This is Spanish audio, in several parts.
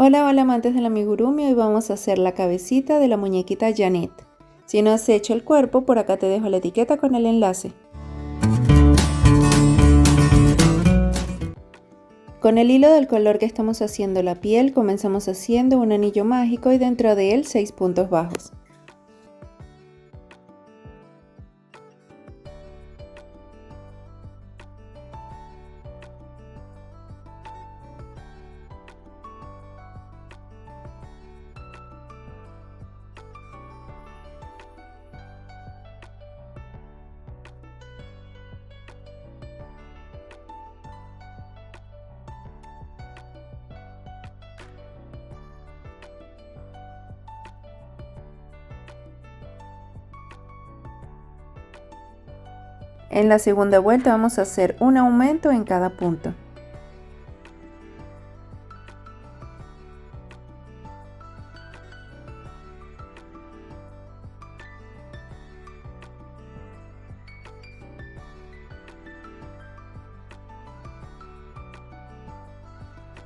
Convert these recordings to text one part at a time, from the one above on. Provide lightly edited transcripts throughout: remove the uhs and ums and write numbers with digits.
Hola, hola amantes del amigurumi, hoy vamos a hacer la cabecita de la muñequita Janet. Si no has hecho el cuerpo, por acá te dejo la etiqueta con el enlace. Con el hilo del color que estamos haciendo la piel, comenzamos haciendo un anillo mágico y dentro de él 6 puntos bajos. En la segunda vuelta vamos a hacer un aumento en cada punto.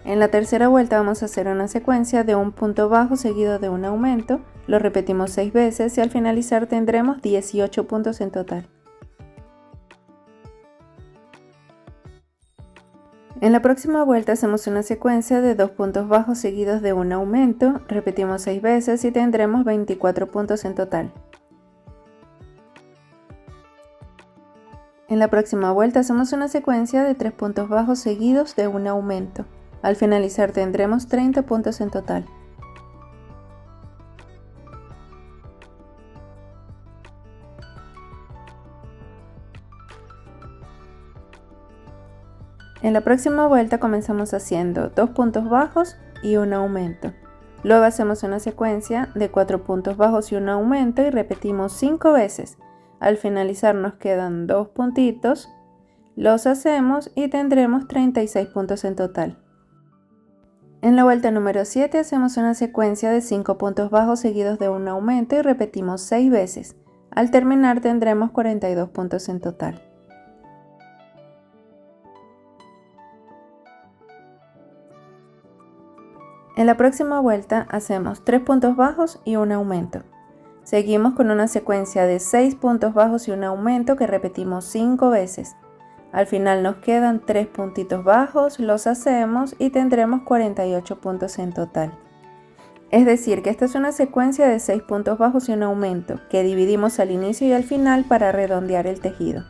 En la tercera vuelta vamos a hacer una secuencia de un punto bajo seguido de un aumento, lo repetimos 6 veces y al finalizar tendremos 18 puntos en total. En la próxima vuelta hacemos una secuencia de 2 puntos bajos seguidos de un aumento, repetimos 6 veces y tendremos 24 puntos en total. En la próxima vuelta hacemos una secuencia de 3 puntos bajos seguidos de un aumento. Al finalizar tendremos 30 puntos en total. En la próxima vuelta comenzamos haciendo 2 puntos bajos y un aumento. Luego hacemos una secuencia de 4 puntos bajos y un aumento y repetimos 5 veces. Al finalizar nos quedan 2 puntitos, los hacemos y tendremos 36 puntos en total. En la vuelta número 7 hacemos una secuencia de 5 puntos bajos seguidos de un aumento y repetimos 6 veces. Al terminar tendremos 42 puntos en total. En la próxima vuelta hacemos 3 puntos bajos y un aumento. Seguimos con una secuencia de 6 puntos bajos y un aumento que repetimos 5 veces. Al final nos quedan 3 puntitos bajos, los hacemos y tendremos 48 puntos en total. Es decir, que esta es una secuencia de 6 puntos bajos y un aumento, que dividimos al inicio y al final para redondear el tejido.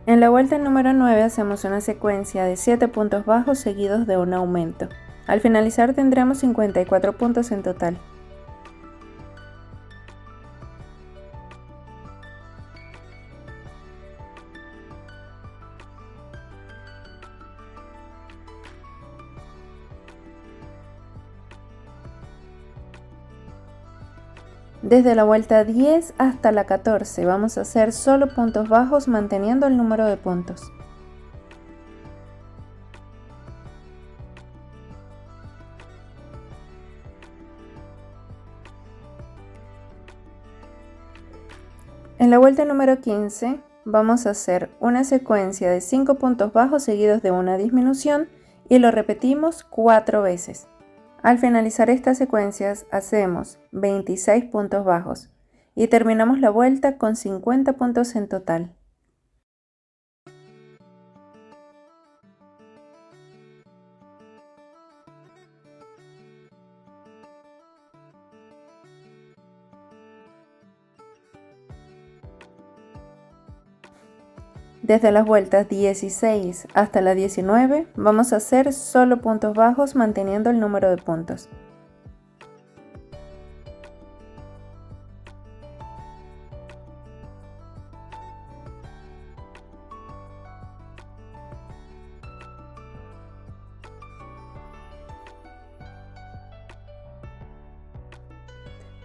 En la vuelta número 9 hacemos una secuencia de 7 puntos bajos seguidos de un aumento. Al finalizar tendremos 54 puntos en total. Desde la vuelta 10 hasta la 14 vamos a hacer solo puntos bajos manteniendo el número de puntos. En la vuelta número 15 vamos a hacer una secuencia de 5 puntos bajos seguidos de una disminución y lo repetimos 4 veces. Al finalizar estas secuencias hacemos 26 puntos bajos y terminamos la vuelta con 50 puntos en total. Desde las vueltas 16 hasta la 19 vamos a hacer solo puntos bajos manteniendo el número de puntos.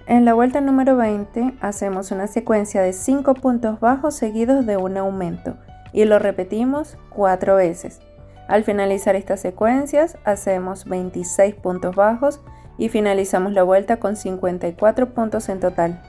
En la vuelta número 20 hacemos una secuencia de 5 puntos bajos seguidos de un aumento y lo repetimos 4 veces. Al finalizar estas secuencias hacemos 26 puntos bajos y finalizamos la vuelta con 54 puntos en total.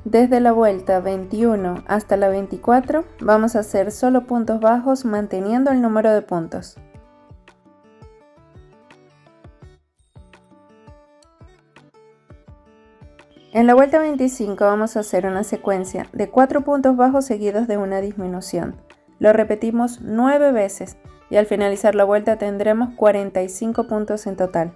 Desde la vuelta 21 hasta la 24 vamos a hacer solo puntos bajos manteniendo el número de puntos. En la vuelta 25 vamos a hacer una secuencia de 4 puntos bajos seguidos de una disminución. Lo repetimos 9 veces y al finalizar la vuelta tendremos 45 puntos en total.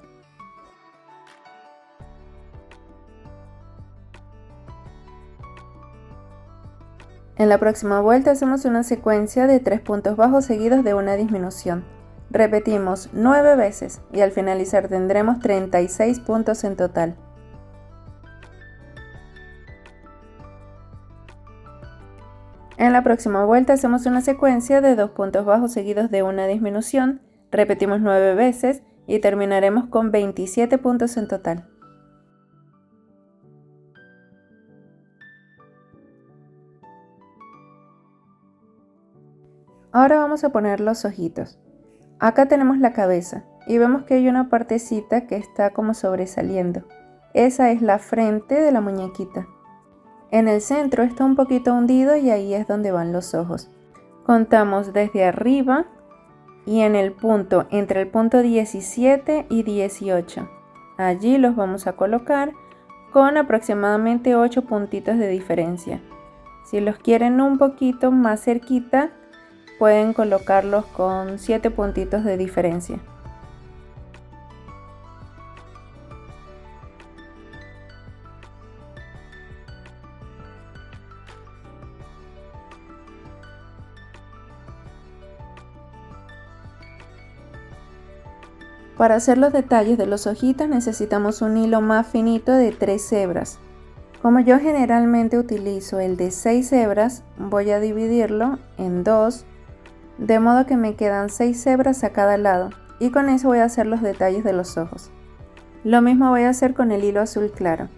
En la próxima vuelta hacemos una secuencia de 3 puntos bajos seguidos de una disminución. Repetimos 9 veces y al finalizar tendremos 36 puntos en total. En la próxima vuelta hacemos una secuencia de 2 puntos bajos seguidos de una disminución, repetimos 9 veces y terminaremos con 27 puntos en total. Ahora vamos a poner los ojitos. Acá tenemos la cabeza y vemos que hay una partecita que está como sobresaliendo. Esa es la frente de la muñequita. En el centro está un poquito hundido y ahí es donde van los ojos. Contamos desde arriba y en el punto, entre el punto 17 y 18. Allí los vamos a colocar con aproximadamente 8 puntitos de diferencia. Si los quieren un poquito más cerquita, pueden colocarlos con 7 puntitos de diferencia. Para hacer los detalles de los ojitos necesitamos un hilo más finito de 3 hebras. Como yo generalmente utilizo el de 6 hebras, voy a dividirlo en 2, de modo que me quedan 6 hebras a cada lado, y con eso voy a hacer los detalles de los ojos. Lo mismo voy a hacer con el hilo azul claro.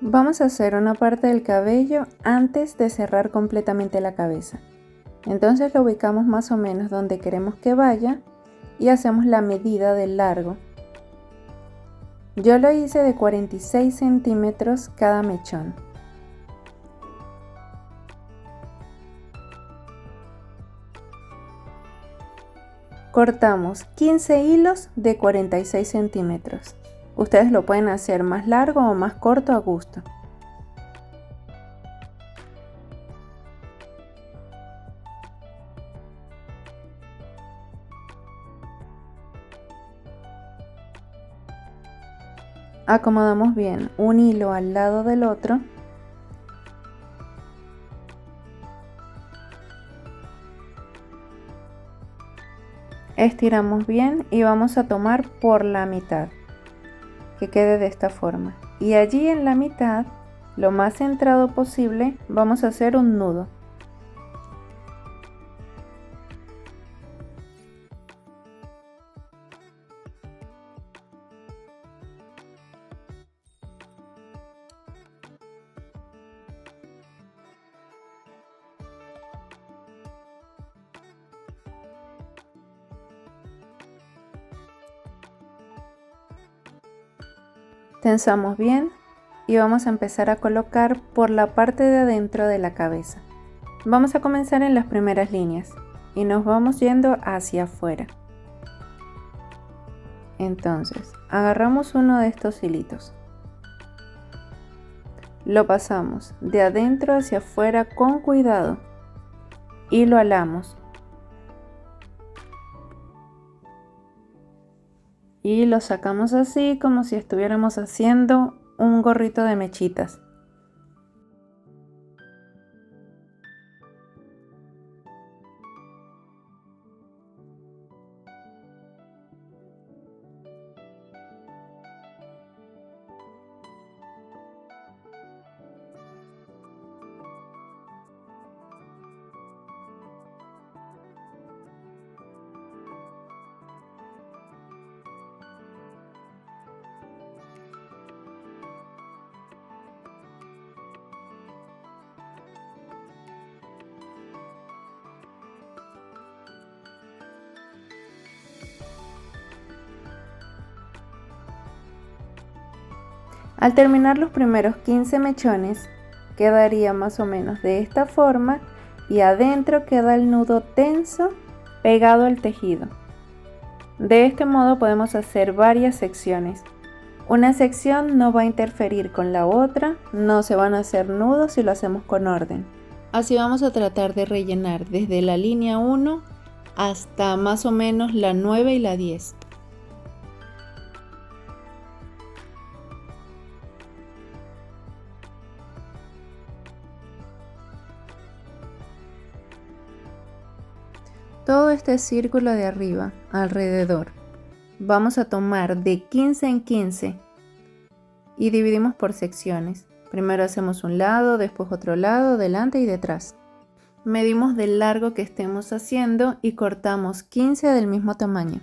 Vamos a hacer una parte del cabello antes de cerrar completamente la cabeza. Entonces lo ubicamos más o menos donde queremos que vaya y hacemos la medida del largo. Yo lo hice de 46 centímetros cada mechón. Cortamos 15 hilos de 46 centímetros. Ustedes lo pueden hacer más largo o más corto a gusto. Acomodamos bien un hilo al lado del otro. Estiramos bien y vamos a tomar por la mitad, que quede de esta forma. Y allí en la mitad, lo más centrado posible, vamos a hacer un nudo. Tensamos bien y vamos a empezar a colocar por la parte de adentro de la cabeza. Vamos a comenzar en las primeras líneas y nos vamos yendo hacia afuera. Entonces, agarramos uno de estos hilitos. Lo pasamos de adentro hacia afuera con cuidado y lo alamos. Y lo sacamos así como si estuviéramos haciendo un gorrito de mechitas. Al terminar los primeros 15 mechones, quedaría más o menos de esta forma y adentro queda el nudo tenso pegado al tejido. De este modo podemos hacer varias secciones. Una sección no va a interferir con la otra, no se van a hacer nudos si lo hacemos con orden. Así vamos a tratar de rellenar desde la línea 1 hasta más o menos la 9 y la 10. Todo este círculo de arriba, alrededor, vamos a tomar de 15 en 15 y dividimos por secciones. Primero hacemos un lado, después otro lado, delante y detrás. Medimos del largo que estemos haciendo y cortamos 15 del mismo tamaño.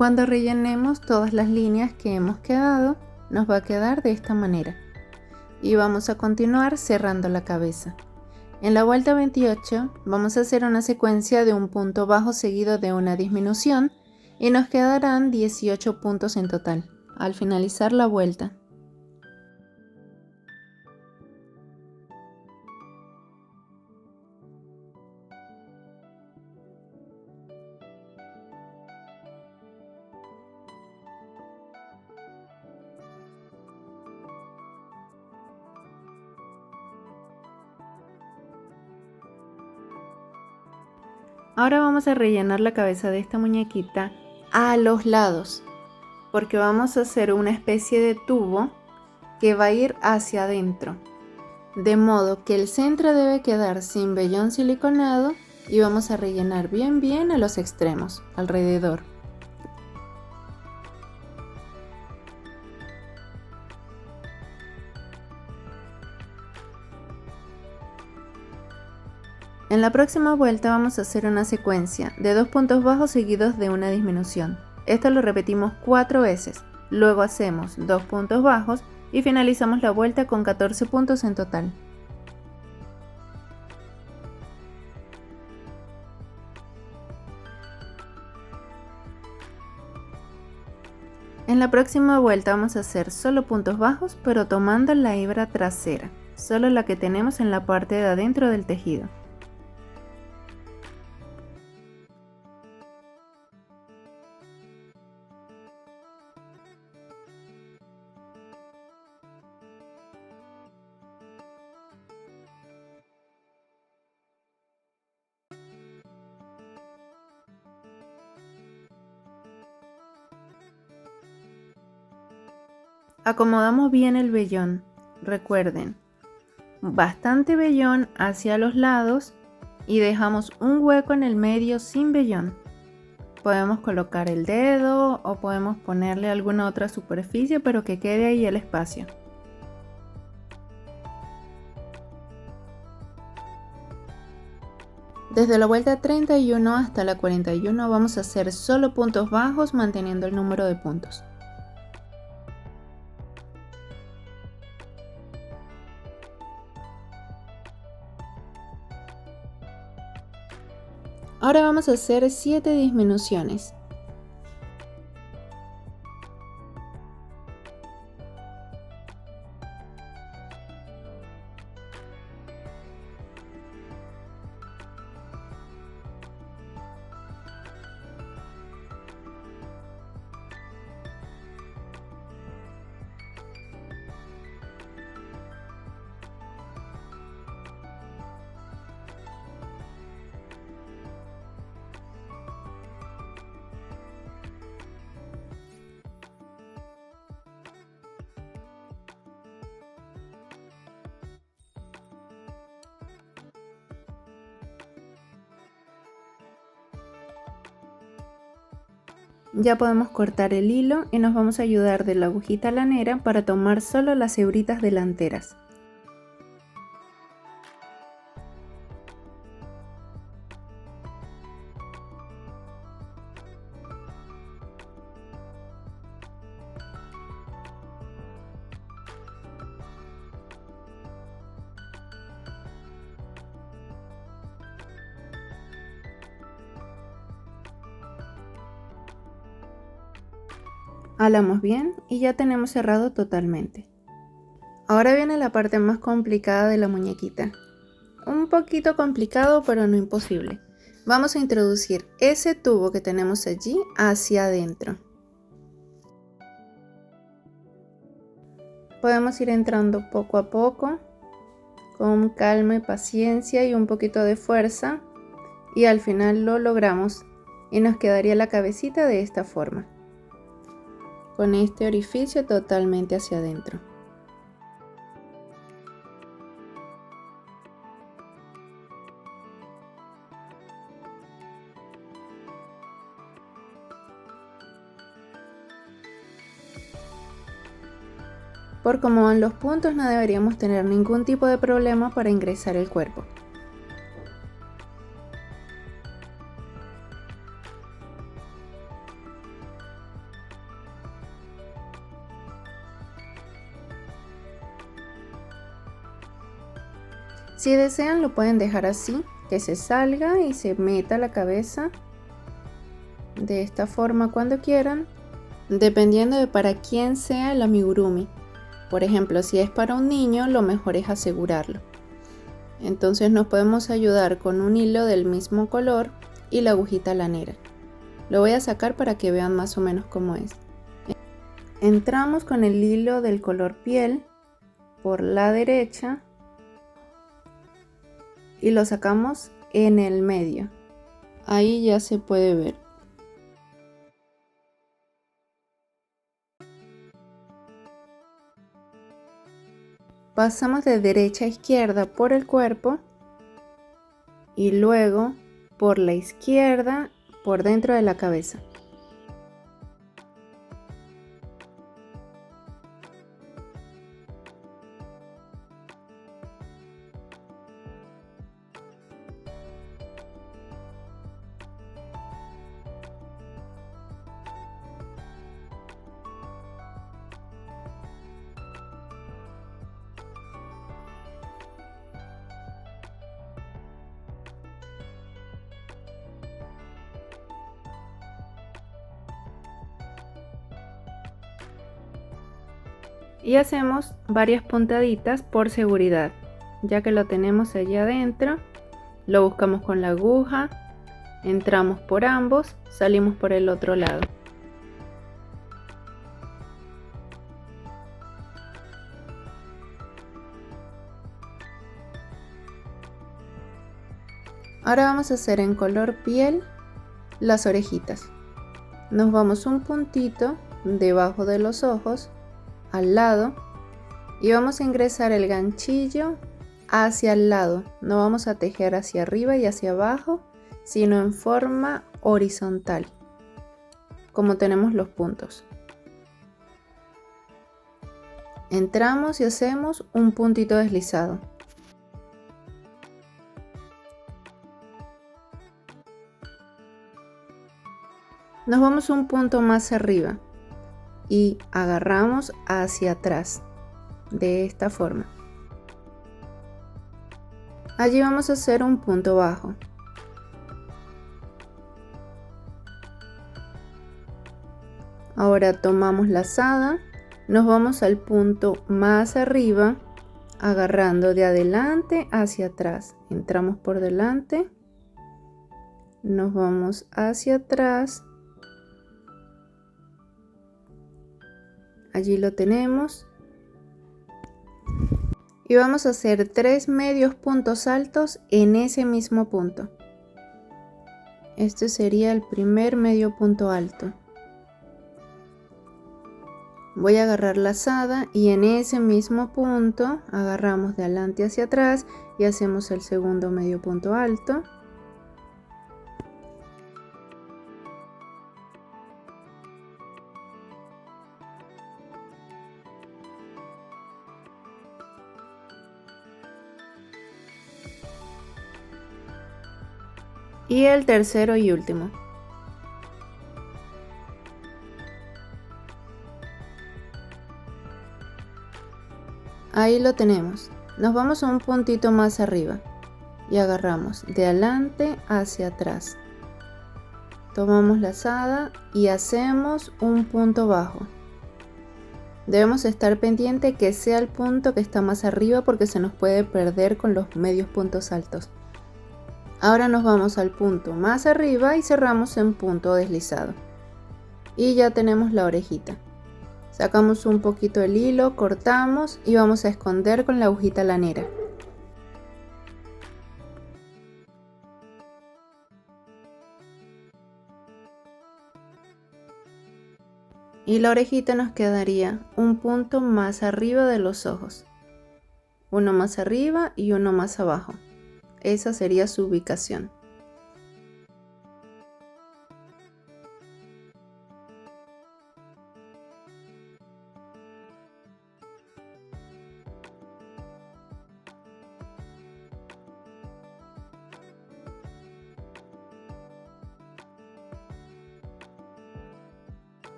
Cuando rellenemos todas las líneas que hemos quedado, nos va a quedar de esta manera. Y vamos a continuar cerrando la cabeza. En la vuelta 28 vamos a hacer una secuencia de un punto bajo seguido de una disminución y nos quedarán 18 puntos en total al finalizar la vuelta. Ahora vamos a rellenar la cabeza de esta muñequita a los lados, porque vamos a hacer una especie de tubo que va a ir hacia adentro, de modo que el centro debe quedar sin vellón siliconado y vamos a rellenar bien a los extremos, alrededor. En la próxima vuelta vamos a hacer una secuencia de 2 puntos bajos seguidos de una disminución. Esto lo repetimos 4 veces, luego hacemos 2 puntos bajos y finalizamos la vuelta con 14 puntos en total. En la próxima vuelta vamos a hacer solo puntos bajos, pero tomando la hebra trasera, solo la que tenemos en la parte de adentro del tejido. Acomodamos bien el vellón, recuerden, bastante vellón hacia los lados y dejamos un hueco en el medio sin vellón. Podemos colocar el dedo o podemos ponerle alguna otra superficie, pero que quede ahí el espacio. Desde la vuelta 31 hasta la 41 vamos a hacer solo puntos bajos manteniendo el número de puntos. Ahora vamos a hacer 7 disminuciones. Ya podemos cortar el hilo y nos vamos a ayudar de la agujita lanera para tomar solo las hebritas delanteras. Alamos bien y ya tenemos cerrado totalmente. Ahora viene la parte más complicada de la muñequita. Un poquito complicado, pero no imposible. Vamos a introducir ese tubo que tenemos allí hacia adentro. Podemos ir entrando poco a poco, con calma y paciencia y un poquito de fuerza, y al final lo logramos y nos quedaría la cabecita de esta forma, con este orificio totalmente hacia adentro. Por cómo van los puntos, no deberíamos tener ningún tipo de problema para ingresar el cuerpo. Si desean lo pueden dejar así, que se salga y se meta la cabeza de esta forma cuando quieran, dependiendo de para quién sea el amigurumi. Por ejemplo, si es para un niño, lo mejor es asegurarlo. Entonces nos podemos ayudar con un hilo del mismo color y la agujita lanera. Lo voy a sacar para que vean más o menos cómo es. Entramos con el hilo del color piel por la derecha y lo sacamos en el medio. Ahí ya se puede ver. Pasamos de derecha a izquierda por el cuerpo y luego por la izquierda por dentro de la cabeza. Y hacemos varias puntaditas por seguridad. Ya que lo tenemos allí adentro, lo buscamos con la aguja, entramos por ambos, salimos por el otro lado. Ahora vamos a hacer en color piel las orejitas. Nos vamos un puntito debajo de los ojos, al lado, y vamos a ingresar el ganchillo hacia el lado. No vamos a tejer hacia arriba y hacia abajo, sino en forma horizontal, como tenemos los puntos. Entramos y hacemos un puntito deslizado. Nos vamos un punto más arriba y agarramos hacia atrás de esta forma. Allí vamos a hacer un punto bajo. Ahora tomamos la lazada, nos vamos al punto más arriba, agarrando de adelante hacia atrás. Entramos por delante, nos vamos hacia atrás. Allí lo tenemos. Y vamos a hacer 3 medios puntos altos en ese mismo punto. Este sería el primer medio punto alto. Voy a agarrar la lazada y en ese mismo punto agarramos de adelante hacia atrás y hacemos el segundo medio punto alto. Y el tercero y último. Ahí lo tenemos. Nos vamos a un puntito más arriba y agarramos de adelante hacia atrás. Tomamos la lazada y hacemos un punto bajo. Debemos estar pendiente que sea el punto que está más arriba porque se nos puede perder con los medios puntos altos. Ahora nos vamos al punto más arriba y cerramos en punto deslizado. Y ya tenemos la orejita. Sacamos un poquito el hilo, cortamos y vamos a esconder con la agujita lanera. Y la orejita nos quedaría un punto más arriba de los ojos. Uno más arriba y uno más abajo. Esa sería su ubicación.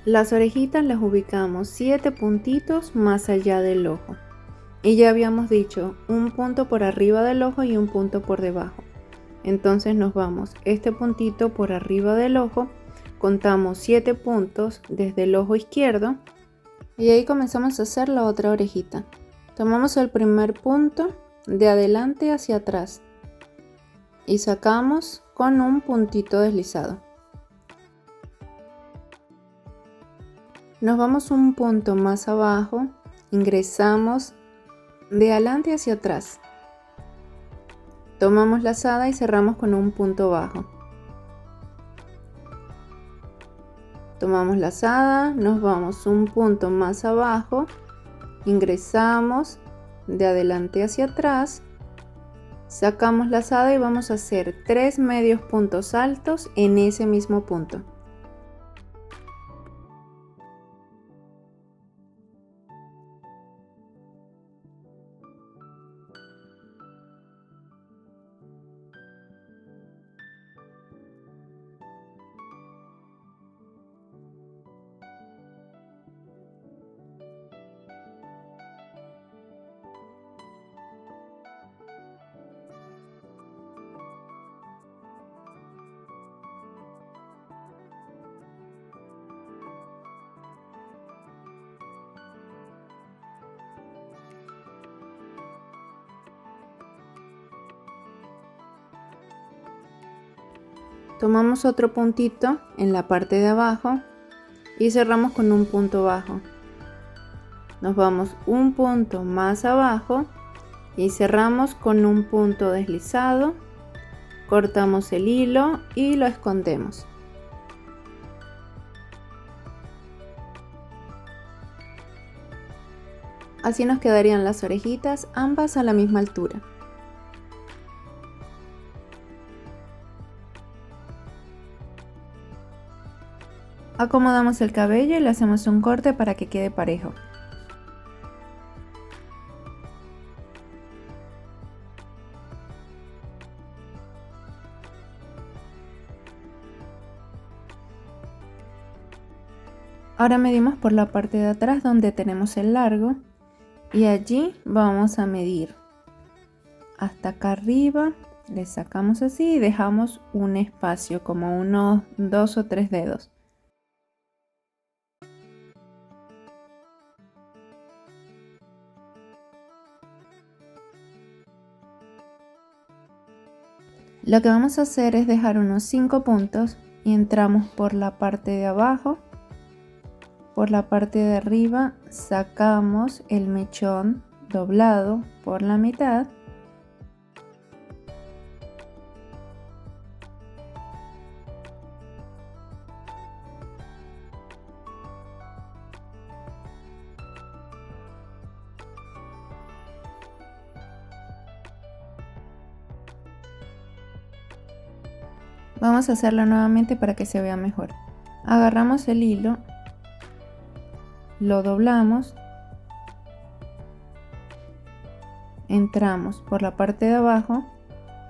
Las orejitas las ubicamos 7 puntitos más allá del ojo. Y ya habíamos dicho un punto por arriba del ojo y un punto por debajo. Entonces nos vamos este puntito por arriba del ojo, contamos 7 puntos desde el ojo izquierdo y ahí comenzamos a hacer la otra orejita. Tomamos el primer punto de adelante hacia atrás y sacamos con un puntito deslizado. Nos vamos un punto más abajo, ingresamos de adelante hacia atrás. Tomamos lazada y cerramos con un punto bajo. Tomamos lazada, nos vamos un punto más abajo, ingresamos de adelante hacia atrás, sacamos lazada y vamos a hacer 3 medios puntos altos en ese mismo punto. Tomamos otro puntito en la parte de abajo y cerramos con un punto bajo. Nos vamos un punto más abajo y cerramos con un punto deslizado, cortamos el hilo y lo escondemos. Así nos quedarían las orejitas, ambas a la misma altura. Acomodamos el cabello y le hacemos un corte para que quede parejo. Ahora medimos por la parte de atrás donde tenemos el largo y allí vamos a medir hasta acá arriba, le sacamos así y dejamos un espacio como unos 2 o 3 dedos. Lo que vamos a hacer es dejar unos 5 puntos y entramos por la parte de abajo, por la parte de arriba sacamos el mechón doblado por la mitad . Vamos a hacerlo nuevamente para que se vea mejor. Agarramos el hilo, lo doblamos, entramos por la parte de abajo,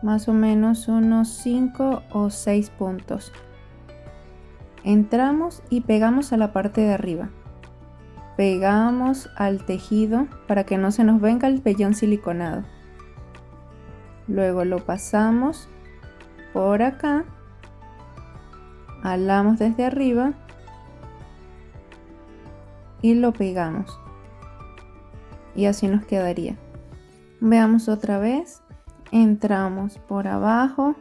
más o menos unos 5 o 6 puntos. Entramos y pegamos a la parte de arriba. Pegamos al tejido para que no se nos venga el vellón siliconado. Luego lo pasamos por acá. Alamos desde arriba y lo pegamos y así nos quedaría. Veamos otra vez, entramos por abajo,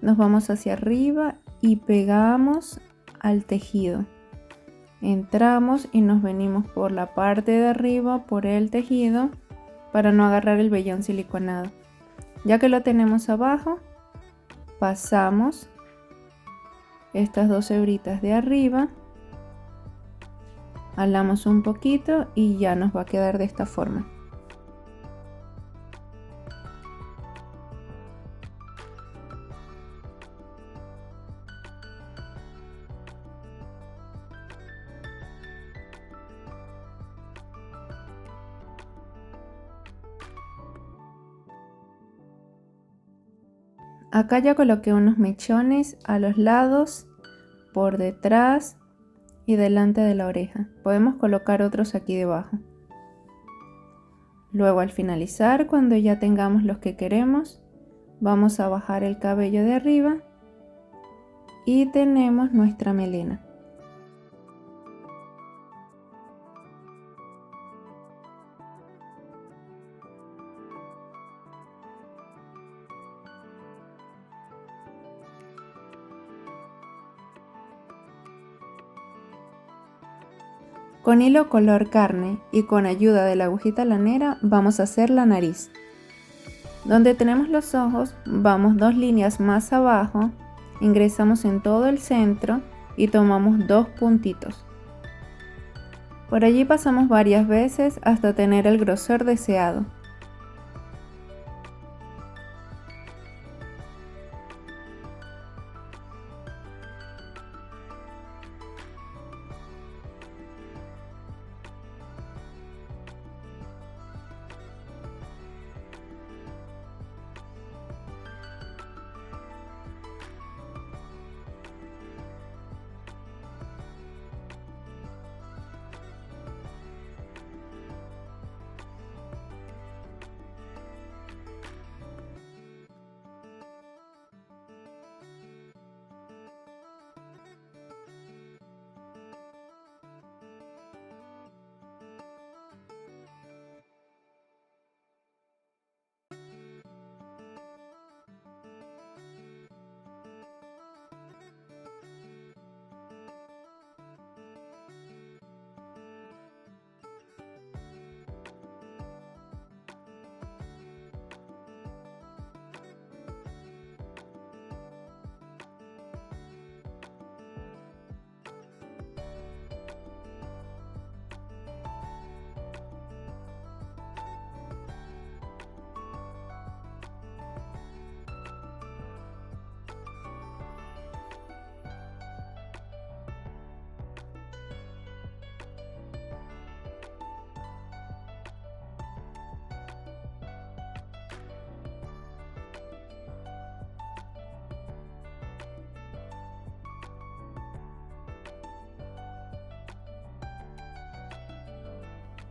nos vamos hacia arriba y pegamos al tejido. Entramos y nos venimos por la parte de arriba por el tejido para no agarrar el vellón siliconado. Ya que lo tenemos abajo, pasamos estas 2 hebritas de arriba, alamos un poquito y ya nos va a quedar de esta forma. Acá ya coloqué unos mechones a los lados, por detrás y delante de la oreja. Podemos colocar otros aquí debajo. Luego, al finalizar, cuando ya tengamos los que queremos, vamos a bajar el cabello de arriba y tenemos nuestra melena. Con hilo color carne y con ayuda de la agujita lanera vamos a hacer la nariz. Donde tenemos los ojos, vamos 2 líneas más abajo, ingresamos en todo el centro y tomamos 2 puntitos. Por allí pasamos varias veces hasta tener el grosor deseado.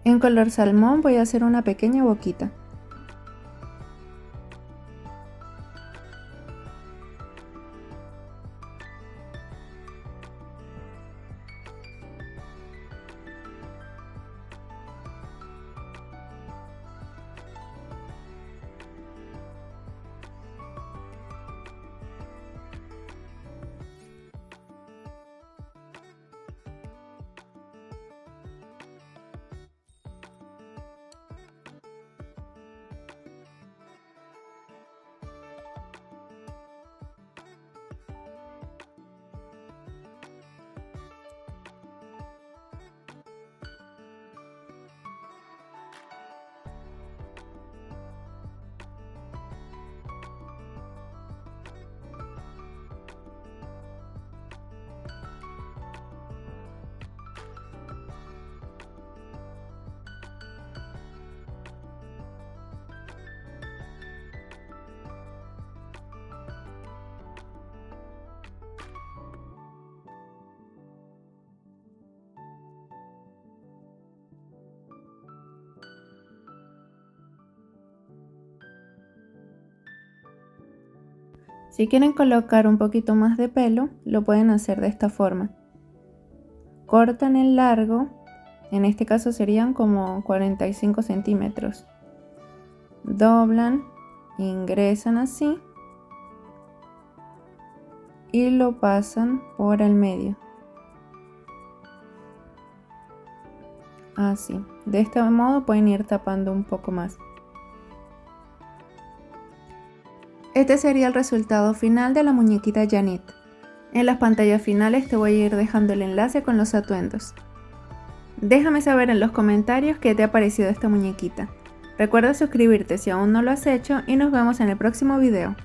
En color salmón voy a hacer una pequeña boquita. Si quieren colocar un poquito más de pelo, lo pueden hacer de esta forma. Cortan el largo, en este caso serían como 45 centímetros. Doblan, ingresan así y lo pasan por el medio. Así, de este modo pueden ir tapando un poco más. Este sería el resultado final de la muñequita Janet. En las pantallas finales te voy a ir dejando el enlace con los atuendos. Déjame saber en los comentarios qué te ha parecido esta muñequita. Recuerda suscribirte si aún no lo has hecho y nos vemos en el próximo video.